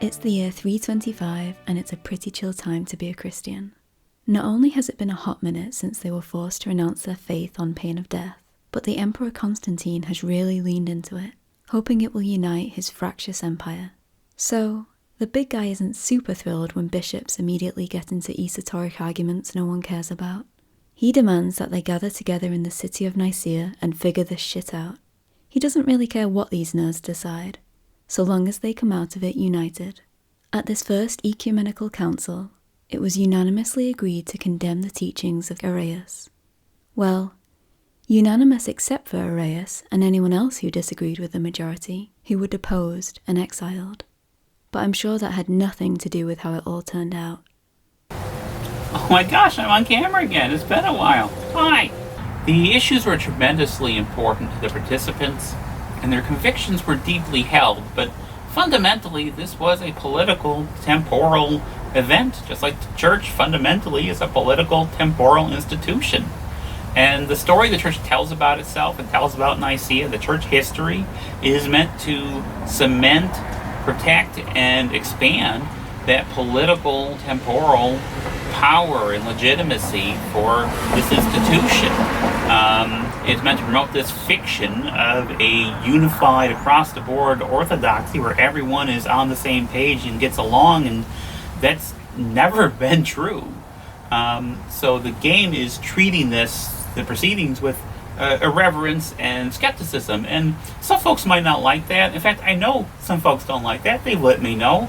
It's the year 325 and it's a pretty chill time to be a Christian. Not only has it been a hot minute since they were forced to renounce their faith on pain of death, but the Emperor Constantine has really leaned into it, hoping it will unite his fractious empire. So, the big guy isn't super thrilled when bishops immediately get into esoteric arguments no one cares about. He demands that they gather together in the city of Nicaea and figure this shit out. He doesn't really care what these nerds decide, so long as they come out of it united. At this first ecumenical council, it was unanimously agreed to condemn the teachings of Arius. Well, unanimous except for Arius and anyone else who disagreed with the majority, who were deposed and exiled. But I'm sure that had nothing to do with how it all turned out. Oh my gosh, I'm on camera again. It's been a while. Hi! The issues were tremendously important to the participants, and their convictions were deeply held, but fundamentally this was a political, temporal event, just like the church fundamentally is a political, temporal institution. And the story the church tells about itself and tells about Nicaea, the church history, is meant to cement, protect, and expand that political, temporal power and legitimacy for this institution. It's meant to promote this fiction of a unified, across-the-board orthodoxy where everyone is on the same page and gets along, and that's never been true. So the game is treating the proceedings with irreverence and skepticism, and some folks might not like that. In fact, I know some folks don't like that. They've let me know.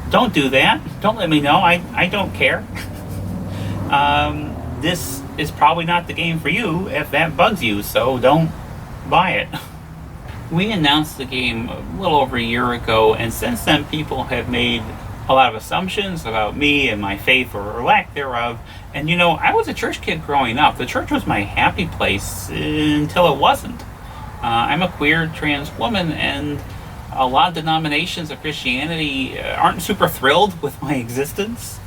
Don't do that. Don't let me know. I don't care. This is probably not the game for you if that bugs you, so don't buy it. We announced the game a little over a year ago, and since then people have made a lot of assumptions about me and my faith or lack thereof. And I was a church kid growing up. The church was my happy place until it wasn't. I'm a queer trans woman, and a lot of denominations of Christianity aren't super thrilled with my existence.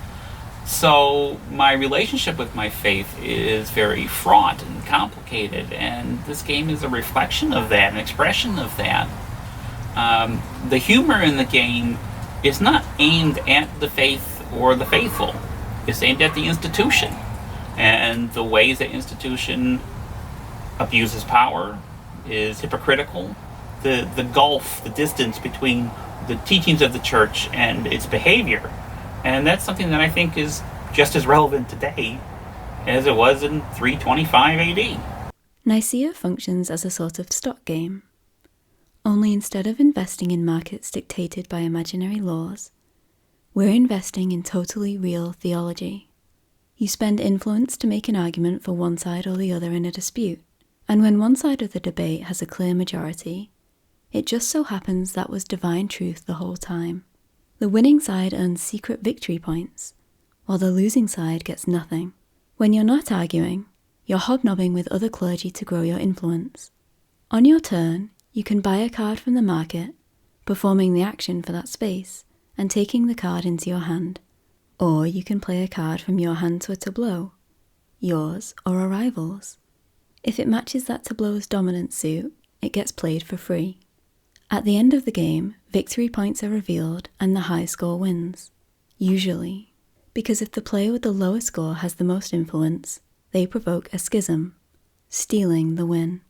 So my relationship with my faith is very fraught and complicated, and this game is a reflection of that, an expression of that. The humor in the game is not aimed at the faith or the faithful. It's aimed at the institution and the ways that institution abuses power, is hypocritical, the gulf, the distance between the teachings of the church and its behavior. And that's something that I think is just as relevant today as it was in 325 AD. Nicaea functions as a sort of stock game. Only instead of investing in markets dictated by imaginary laws, we're investing in totally real theology. You spend influence to make an argument for one side or the other in a dispute, and when one side of the debate has a clear majority, it just so happens that was divine truth the whole time. The winning side earns secret victory points, while the losing side gets nothing. When you're not arguing, you're hobnobbing with other clergy to grow your influence. On your turn, you can buy a card from the market, performing the action for that space, and taking the card into your hand. Or you can play a card from your hand to a tableau, yours or a rival's. If it matches that tableau's dominant suit, it gets played for free. At the end of the game, victory points are revealed and the high score wins. Usually. Because if the player with the lowest score has the most influence, they provoke a schism, stealing the win.